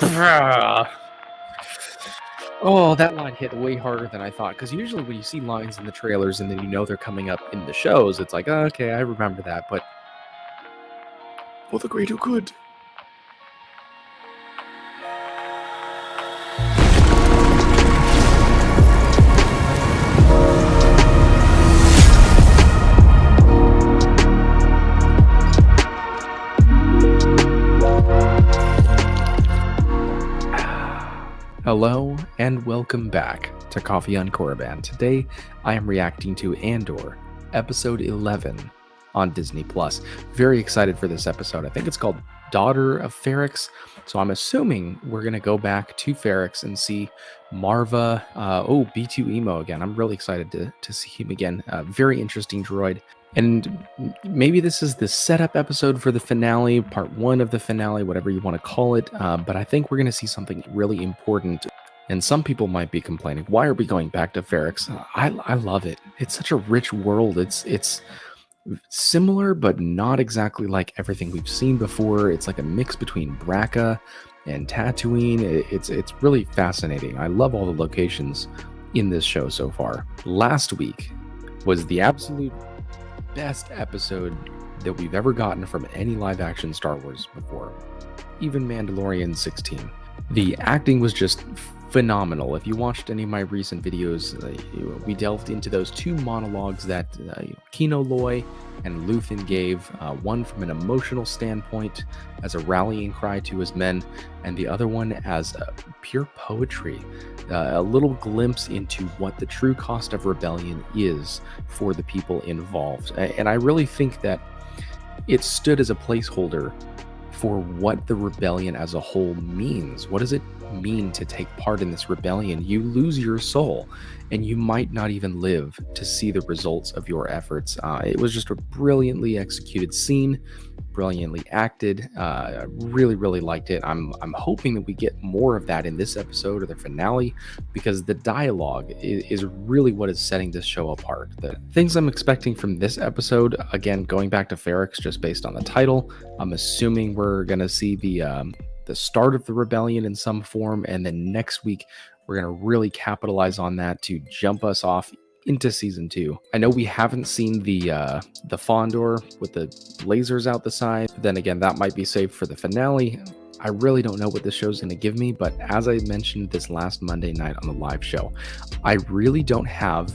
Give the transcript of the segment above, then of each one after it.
Oh, that line hit way harder than I thought, because usually when you see lines in the trailers and then you know they're coming up in the shows, it's like, oh, okay, I remember that, but for the greater good. Hello and welcome back to Coffee on Korriban. Today I am reacting to Andor, episode 11 on Disney+. Very excited for this episode. I think it's called Daughter of Ferrix, so I'm assuming we're going to go back to Ferrix and see Marva. B2 Emo again. I'm really excited to see him again. Very interesting droid. And maybe this is the setup episode for the finale, part one of the finale, whatever you want to call it. But I think we're going to see something really important. And some people might be complaining, why are we going back to Ferrix? I love it. It's such a rich world. It's similar, but not exactly like everything we've seen before. It's like a mix between Braca and Tatooine. It's really fascinating. I love all the locations in this show so far. Last week was the absolute best episode that we've ever gotten from any live action Star Wars before, even Mandalorian 16. The acting was just phenomenal. If you watched any of my recent videos, we delved into those two monologues that Kino Loy and Luthen gave, one from an emotional standpoint as a rallying cry to his men, and the other one as pure poetry, a little glimpse into what the true cost of rebellion is for the people involved. And I really think that it stood as a placeholder for what the rebellion as a whole means. What does it mean to take part in this rebellion? You lose your soul, and you might not even live to see the results of your efforts. It was just a brilliantly executed scene, brilliantly acted. I really liked it. I'm hoping that we get more of that in this episode or the finale, because the dialogue is really what is setting this show apart. The things I'm expecting from this episode, again, going back to Ferrix just based on the title, I'm assuming we're gonna see the start of the rebellion in some form, and then next week we're going to really capitalize on that to jump us off into season 2. I know we haven't seen the Fondor with the lasers out the side. Then again, that might be saved for the finale. I really don't know what this show's going to give me, but as I mentioned this last Monday night on the live show, I really don't have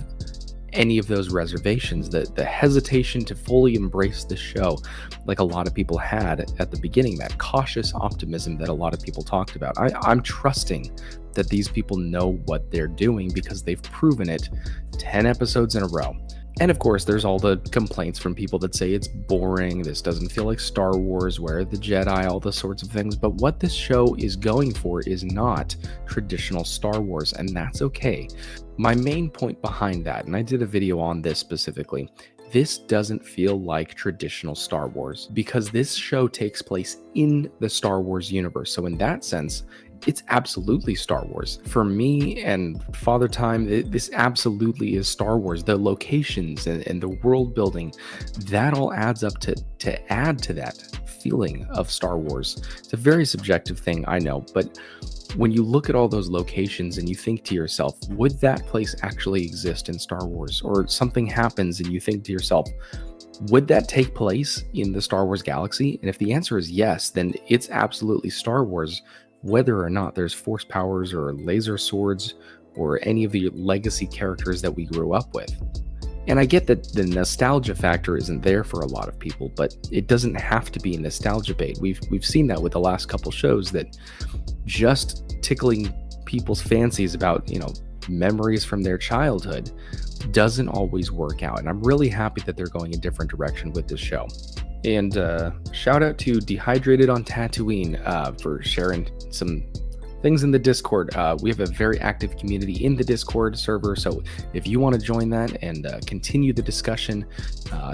any of those reservations, the hesitation to fully embrace the show like a lot of people had at the beginning, that cautious optimism that a lot of people talked about. I'm trusting that these people know what they're doing because they've proven it 10 episodes in a row. And of course, there's all the complaints from people that say it's boring, this doesn't feel like Star Wars, where are the Jedi, all the sorts of things. But what this show is going for is not traditional Star Wars, and that's okay. My main point behind that, and I did a video on this specifically, this doesn't feel like traditional Star Wars because this show takes place in the Star Wars universe. So in that sense, it's absolutely Star Wars. For me and Father Time, this absolutely is Star Wars. The locations and the world building, that all adds up to add to that feeling of Star Wars. It's a very subjective thing, I know, but when you look at all those locations and you think to yourself, would that place actually exist in Star Wars? Or something happens and you think to yourself, would that take place in the Star Wars galaxy? And if the answer is yes, then it's absolutely Star Wars, whether or not there's force powers or laser swords or any of the legacy characters that we grew up with. And I get that the nostalgia factor isn't there for a lot of people, but it doesn't have to be nostalgia bait. We've seen that with the last couple shows, that just tickling people's fancies about, memories from their childhood doesn't always work out. And I'm really happy that they're going a different direction with this show. And shout out to Dehydrated on Tatooine for sharing some things in the Discord. We have a very active community in the Discord server, so if you want to join that and continue the discussion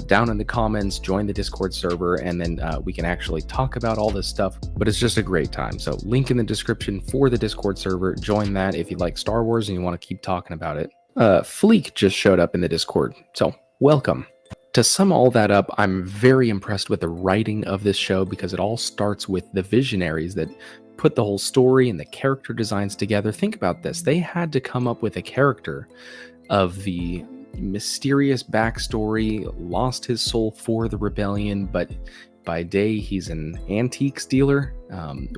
down in the comments, join the Discord server, and then we can actually talk about all this stuff. But it's just a great time. So link in the description for the Discord server. Join that if you like Star Wars and you want to keep talking about it. Fleek just showed up in the Discord, so welcome. To sum all that up, I'm very impressed with the writing of this show because it all starts with the visionaries that put the whole story and the character designs together. Think about this. They had to come up with a character of the mysterious backstory, lost his soul for the rebellion, but by day he's an antiques dealer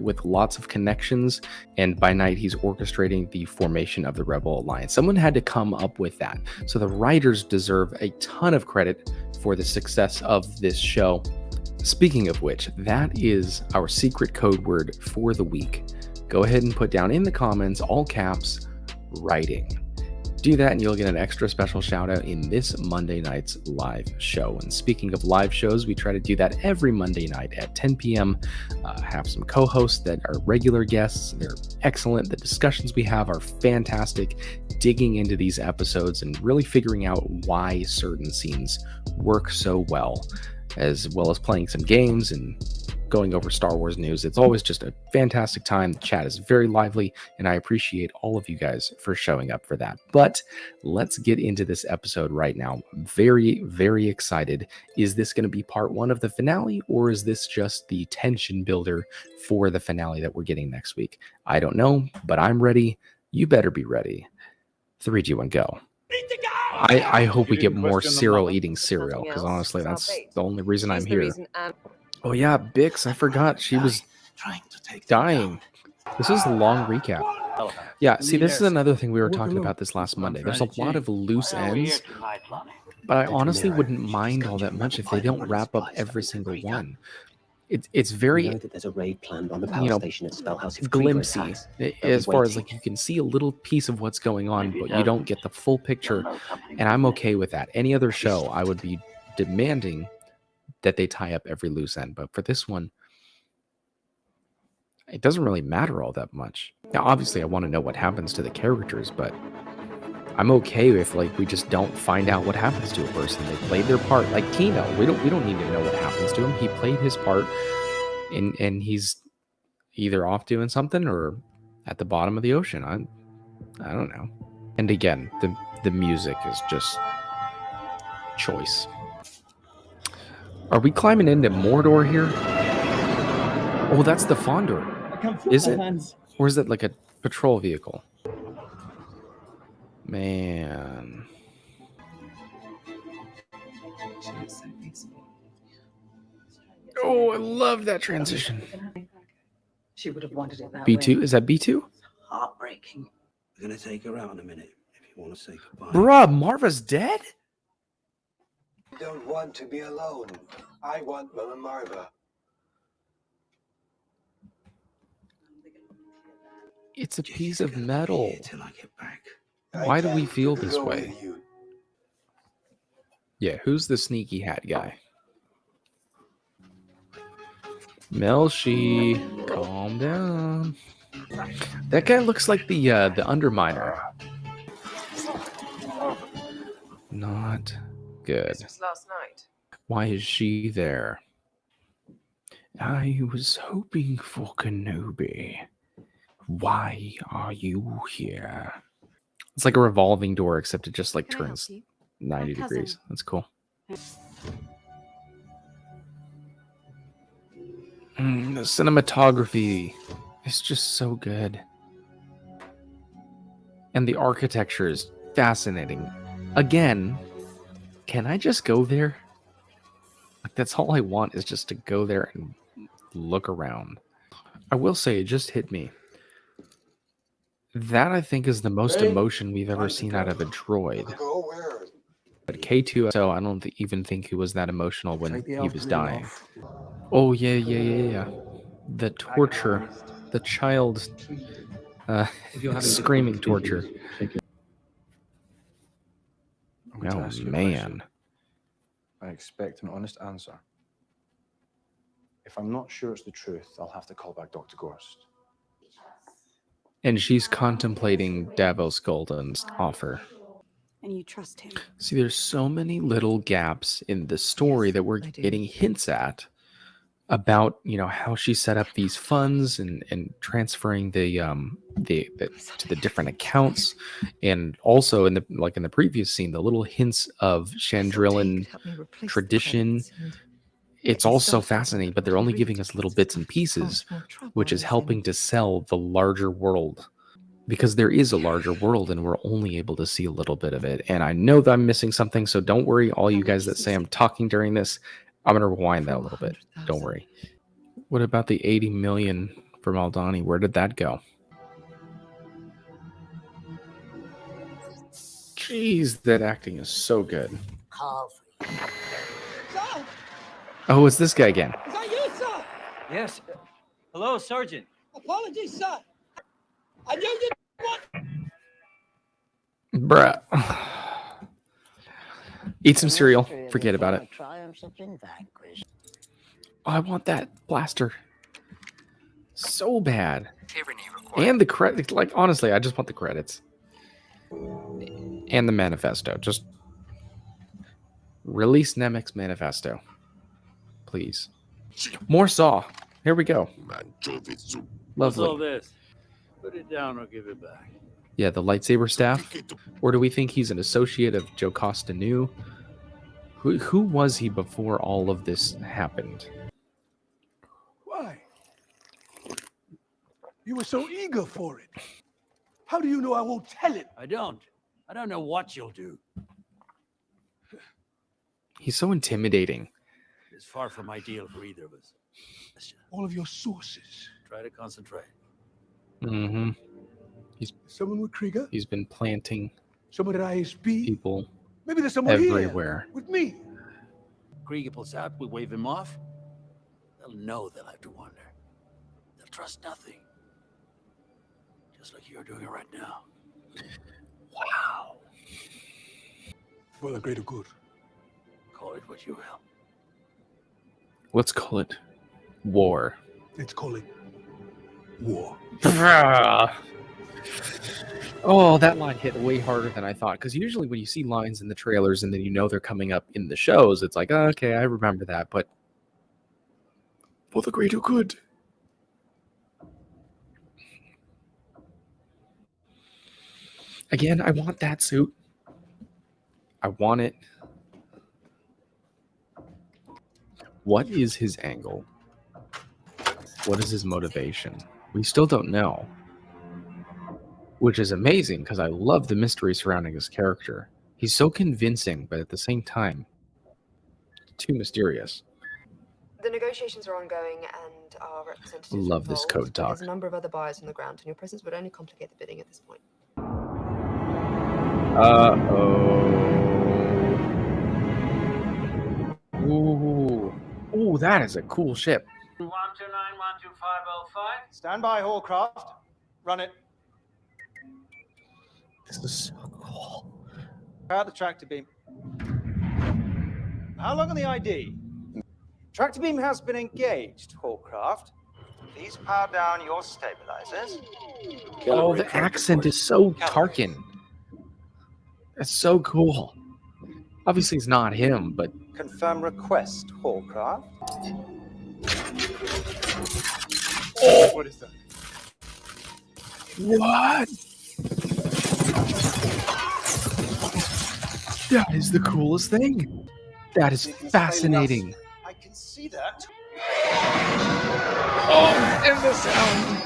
with lots of connections, and by night he's orchestrating the formation of the Rebel Alliance. Someone had to come up with that. So the writers deserve a ton of credit for the success of this show. Speaking of which, that is our secret code word for the week. Go ahead and put down in the comments, all caps, writing. Do that and you'll get an extra special shout out in this Monday night's live show. And speaking of live shows, we try to do that every Monday night at 10 p.m. Have some co-hosts that are regular guests. They're excellent. The discussions we have are fantastic, digging into these episodes and really figuring out why certain scenes work so well as playing some games and going over Star Wars news. It's always just a fantastic time. The chat is very lively, and I appreciate all of you guys for showing up for that. But let's get into this episode right now. Very, very excited. Is this going to be part one of the finale, or is this just the tension builder for the finale that we're getting next week? I don't know, but I'm ready. You better be ready. 3, 2, 1, go. I hope we get more Cyril eating cereal, because honestly, that's the only reason I'm here. Oh yeah, Bix, I forgot she was dying. This is a long recap. Yeah, see, this is another thing we were talking about this last Monday. There's a lot of loose ends, but I honestly wouldn't mind all that much if they don't wrap up every single one. It's very, glimpsy as far as like you can see a little piece of what's going on, but you don't get the full picture, and I'm okay with that. Any other show, I would be demanding that they tie up every loose end, but for this one, it doesn't really matter all that much. Now, obviously, I want to know what happens to the characters, but I'm okay if like we just don't find out what happens to a person. They played their part, like Kino. We don't need to know what happens to him. He played his part, and he's either off doing something or at the bottom of the ocean. I don't know. And again, the music is just choice. Are we climbing into Mordor here? Oh, that's the Fondor. Is it? Or is it like a patrol vehicle? Man. Oh, I love that transition. She would have wanted it that B2? way. Is that B2? Heartbreaking. We're gonna take her out in a minute if you want to say goodbye. Bruh, Marva's dead? I don't want to be alone. I want Mama Marva. It's a piece of metal. Till I get back. Why do we feel this way? Yeah, who's the sneaky hat guy? Melshi, calm down. That guy looks like the Underminer. Not good. This was last night. Why is she there? I was hoping for Kenobi. Why are you here? It's like a revolving door, except it just like turns 90 degrees. That's cool. The cinematography is just so good. And the architecture is fascinating. Again, can I just go there? Like, that's all I want, is just to go there and look around. I will say, it just hit me. That, I think, is the most emotion we've ever seen out of a droid. But K2, so I don't even think he was that emotional when he was dying. Oh, yeah. The torture. The child screaming torture. Oh, man. I expect an honest answer. If I'm not sure it's the truth, I'll have to call back Dr. Gorst. And she's contemplating Davos Golden's offer. And you trust him. See, there's so many little gaps in the story that we're getting hints at about, how she set up these funds and transferring the to the different accounts, and also in the previous scene, the little hints of Chandrillan tradition. It's all so fascinating, but they're only giving us little bits and pieces, which is helping to sell the larger world. Because there is a larger world and we're only able to see a little bit of it. And I know that I'm missing something, so don't worry, all you guys that say I'm talking during this, I'm going to rewind that a little bit. Don't worry. What about the 80 million from Aldani? Where did that go? Jeez, that acting is so good. Oh, it's this guy again. Is that you, sir? Yes. Hello, Sergeant. Apologies, sir. I knew you Bruh. Eat some cereal. Forget about it. Oh, I want that blaster. So bad. And the credit, like, honestly, I just want the credits. And the manifesto. Just release Nemec's manifesto. Please. More Saw. Here we go. What's all Lovely. this? Put it down or give it back. Yeah, the lightsaber staff. Or do we think he's an associate of Jocasta Nu? Who was he before all of this happened? Why? You were so eager for it. How do you know I won't tell it? I don't know what you'll do. He's so intimidating. It's far from ideal for either of us. All of your sources. Try to concentrate. Mm-hmm. Someone with Krieger? He's been planting Someone at ISP? people Maybe there's someone everywhere. here with me. Krieger pulls out, we wave him off. They'll know they'll have to wonder. They'll trust nothing. Just like you're doing it right now. Wow. For the greater good. Call it what you will. Let's call it war. Let's call it war. Oh, that line hit way harder than I thought. Because usually when you see lines in the trailers and then you know they're coming up in the shows, it's like, oh, okay, I remember that. But for the greater good. Again, I want that suit. I want it. What is his angle? What is his motivation? We still don't know. Which is amazing because I love the mystery surrounding his character. He's so convincing, but at the same time, too mysterious. The negotiations are ongoing and our representatives Love are this involved, code but talk. There's a number of other buyers on the ground, and your presence would only complicate the bidding at this point. Ooh. Ooh, that is a cool ship. 129-12505. Stand by, Hallcraft. Run it. This is so cool. Out the tractor beam. How long on the ID? Tractor beam has been engaged, Hallcraft. Please power down your stabilizers. Oh, the accent is so Tarkin. That's so cool. Obviously, it's not him, but Confirm request, Hallcraft. oh, What is that? what? That is the coolest thing. That is fascinating. I can see that. Oh, and the sound.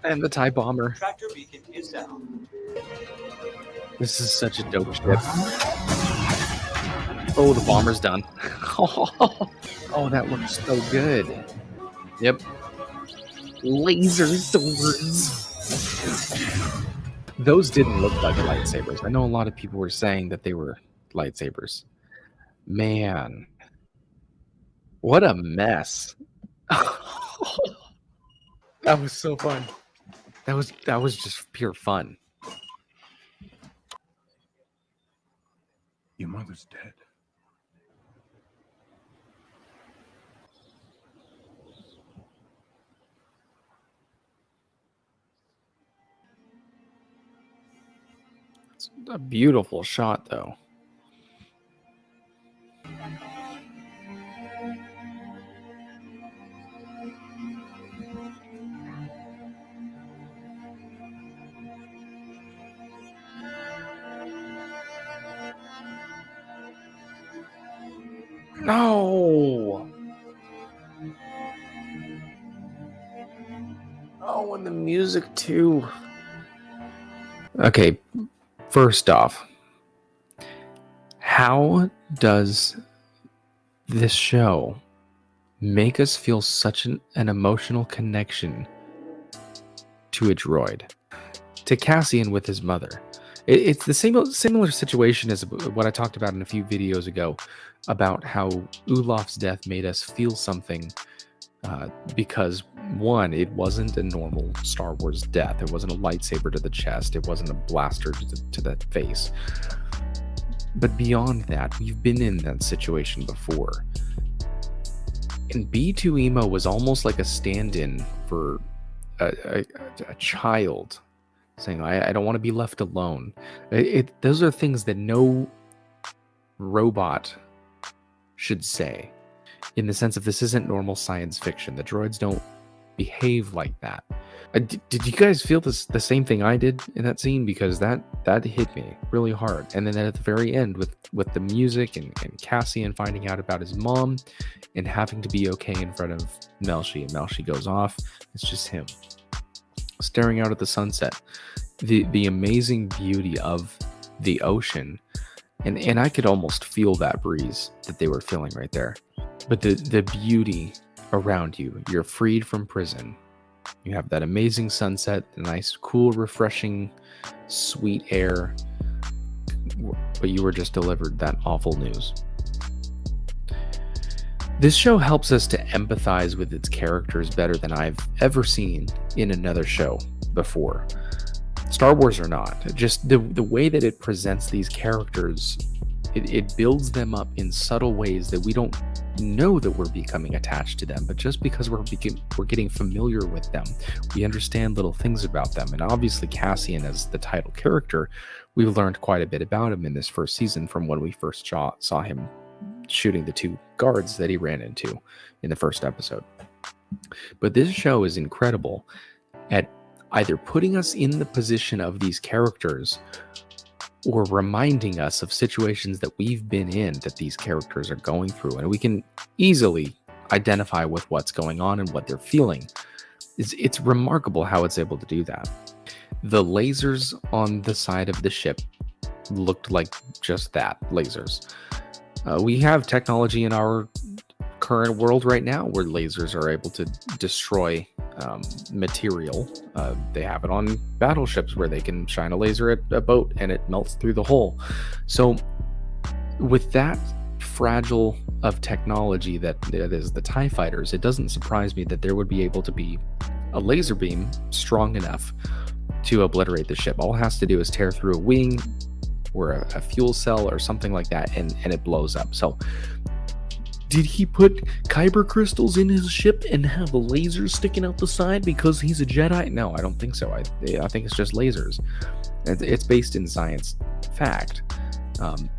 And the TIE bomber. Tractor beacon is down. This is such a dope ship. Oh, the bomber's done. Oh, that looks so good. Yep. Laser swords. Those didn't look like lightsabers. I know a lot of people were saying that they were lightsabers. Man. What a mess. That was so fun. That was just pure fun. Your mother's dead. It's a beautiful shot, though. No! Oh, and the music too. Okay, first off, how does this show make us feel such an emotional connection to a droid? To Cassian with his mother. It's the similar situation as what I talked about in a few videos ago about how Ulaf's death made us feel something because, one, it wasn't a normal Star Wars death. It wasn't a lightsaber to the chest. It wasn't a blaster to the face. But beyond that, we've been in that situation before. And B2 Emo was almost like a stand-in for a child saying, I don't want to be left alone. Those are things that no robot should say, in the sense of this isn't normal science fiction. The droids don't behave like that. Did you guys feel the same thing I did in that scene? Because that hit me really hard. And then at the very end with the music and Cassian finding out about his mom and having to be okay in front of Melshi, and Melshi goes off. It's just him staring out at the sunset, the amazing beauty of the ocean, and I could almost feel that breeze that they were feeling right there. But the beauty around you, you're freed from prison. You have that amazing sunset, the nice, cool, refreshing, sweet air, but you were just delivered that awful news. This show helps us to empathize with its characters better than I've ever seen in another show before. Star Wars or not, just the way that it presents these characters, it builds them up in subtle ways that we don't know that we're becoming attached to them, but just because we're getting familiar with them, we understand little things about them. And obviously Cassian, as the title character, we've learned quite a bit about him in this first season from when we first saw him shooting the two guards that he ran into in the first episode. But this show is incredible at either putting us in the position of these characters or reminding us of situations that we've been in that these characters are going through, and we can easily identify with what's going on and what they're feeling. It's remarkable how it's able to do that. The lasers on the side of the ship looked like just that, lasers. We have technology in our current world right now where lasers are able to destroy material. They have it on battleships where they can shine a laser at a boat and it melts through the hull. So with that fragile of technology that is the TIE fighters, it doesn't surprise me that there would be able to be a laser beam strong enough to obliterate the ship. All it has to do is tear through a wing or a fuel cell or something like that, and it blows up. So did he put kyber crystals in his ship and have a laser sticking out the side because he's a Jedi? No, I don't think so. I think it's just lasers. It's based in science fact,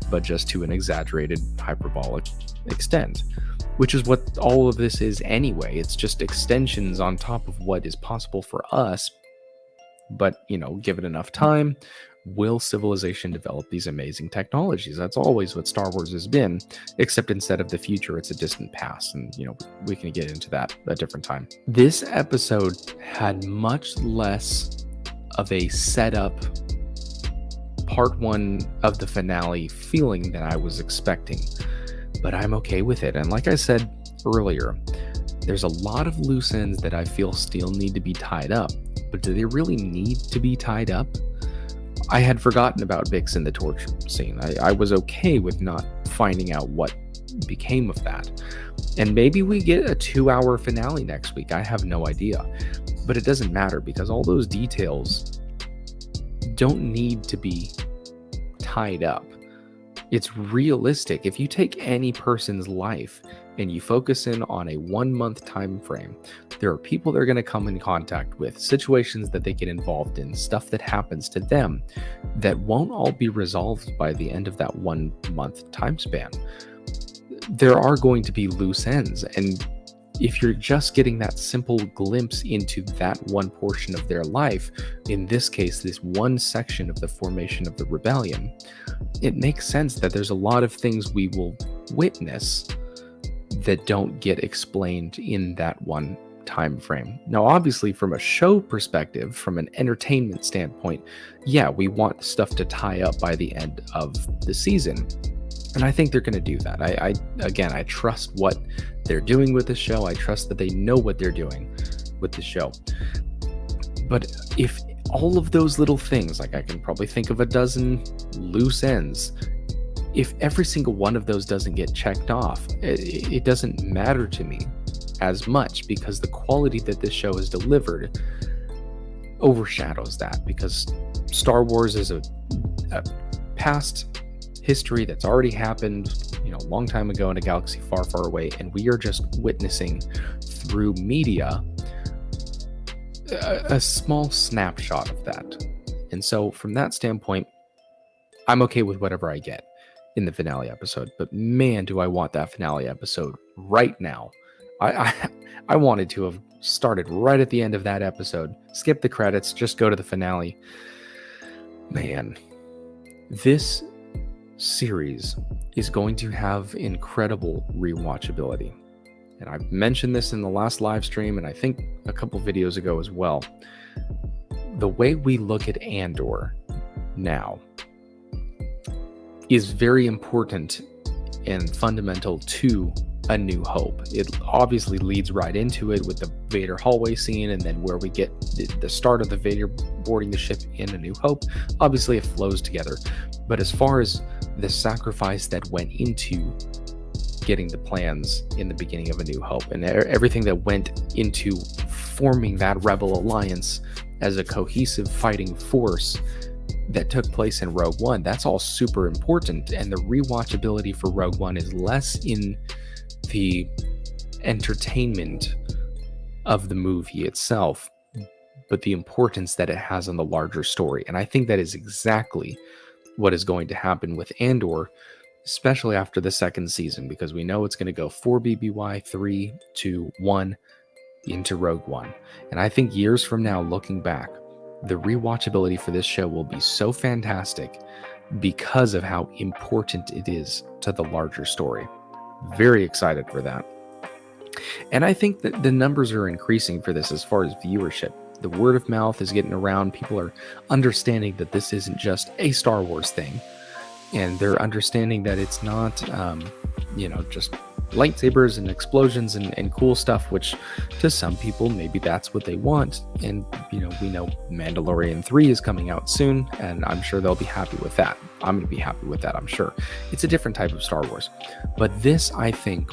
but just to an exaggerated hyperbolic extent, which is what all of this is anyway. It's just extensions on top of what is possible for us. But, given enough time, will civilization develop these amazing technologies? That's always what Star Wars has been, except instead of the future, it's a distant past. And, we can get into that a different time. This episode had much less of a setup, part one of the finale feeling than I was expecting, but I'm okay with it. And like I said earlier, there's a lot of loose ends that I feel still need to be tied up, but do they really need to be tied up? I had forgotten about Bix in the torch scene. I was okay with not finding out what became of that. And maybe we get a 2-hour finale next week. I have no idea. But it doesn't matter because all those details don't need to be tied up. It's realistic. If you take any person's life and you focus in on a 1-month time frame, there are people they're going to come in contact with, situations that they get involved in, stuff that happens to them that won't all be resolved by the end of that 1-month time span. There are going to be loose ends, and if you're just getting that simple glimpse into that one portion of their life, in this case, this one section of the formation of the rebellion, it makes sense that there's a lot of things we will witness that don't get explained in that one time frame. Now, obviously, from a show perspective, from an entertainment standpoint, yeah, we want stuff to tie up by the end of the season. And I think they're going to do that. I trust what they're doing with the show. I trust that they know what they're doing with the show. But if all of those little things, like I can probably think of a dozen loose ends, if every single one of those doesn't get checked off, it doesn't matter to me as much, because the quality that this show has delivered overshadows that, because Star Wars is a past history that's already happened, a long time ago in a galaxy far, far away, and we are just witnessing through media a small snapshot of that. And so from that standpoint, I'm okay with whatever I get in the finale episode, but man, do I want that finale episode right now. I wanted to have started right at the end of that episode, skip the credits, just go to the finale. Man, this series is going to have incredible rewatchability. And I've mentioned this in the last live stream, and I think a couple videos ago as well. The way we look at Andor now is very important and fundamental to A New Hope. It obviously leads right into it with the Vader hallway scene, and then where we get the start of the Vader boarding the ship in A New Hope. Obviously, it flows together. But as far as the sacrifice that went into getting the plans in the beginning of A New Hope, and everything that went into forming that Rebel Alliance as a cohesive fighting force that took place in Rogue One, that's all super important. And the rewatchability for Rogue One is less in the entertainment of the movie itself, but the importance that it has on the larger story. And I think that is exactly what is going to happen with Andor, especially after the second season, because we know it's going to go 4 BBY, 3, 2, 1 into Rogue One. And I think years from now, looking back, the rewatchability for this show will be so fantastic because of how important it is to the larger story. Very excited for that. And I think that the numbers are increasing for this as far as viewership. The word of mouth is getting around. People are understanding that this isn't just a Star Wars thing. And they're understanding that it's not, just lightsabers and explosions and cool stuff, which to some people, maybe that's what they want. And, we know Mandalorian 3 is coming out soon, and I'm sure they'll be happy with that. I'm going to be happy with that, I'm sure. It's a different type of Star Wars. But this, I think,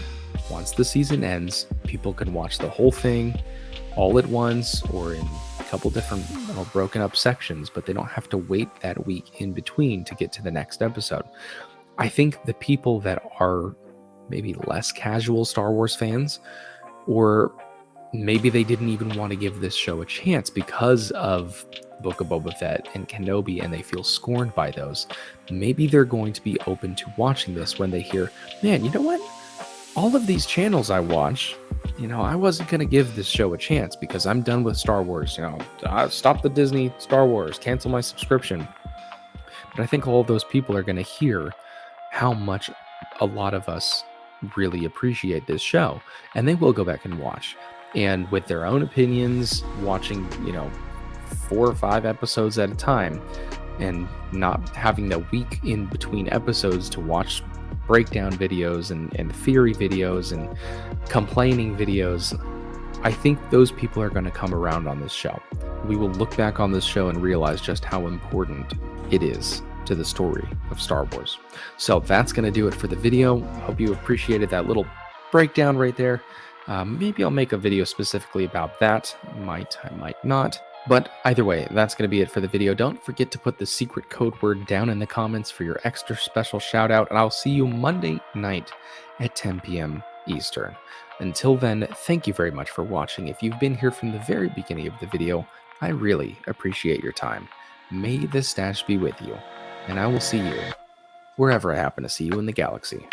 once the season ends, people can watch the whole thing all at once or in a couple different broken up sections, but they don't have to wait that week in between to get to the next episode. I think the people that are maybe less casual Star Wars fans, or maybe they didn't even want to give this show a chance because of Book of Boba Fett and Kenobi, and they feel scorned by those, maybe they're going to be open to watching this when they hear, man, you know what? All of these channels I watch, I wasn't going to give this show a chance because I'm done with Star Wars. Stop the Disney Star Wars, cancel my subscription. But I think all of those people are going to hear how much a lot of us really appreciate this show, and they will go back and watch. And with their own opinions, watching, 4 or 5 episodes at a time, and not having the week in between episodes to watch breakdown videos and theory videos and complaining videos, I think those people are going to come around on this show. We will look back on this show and realize just how important it is to the story of Star Wars. So that's going to do it for the video. Hope you appreciated that little breakdown right there. Maybe I'll make a video specifically about that. I might not. But either way, that's going to be it for the video. Don't forget to put the secret code word down in the comments for your extra special shout out, and I'll see you Monday night at 10 p.m. Eastern. Until then, thank you very much for watching. If you've been here from the very beginning of the video, I really appreciate your time. May the stash be with you, and I will see you wherever I happen to see you in the galaxy.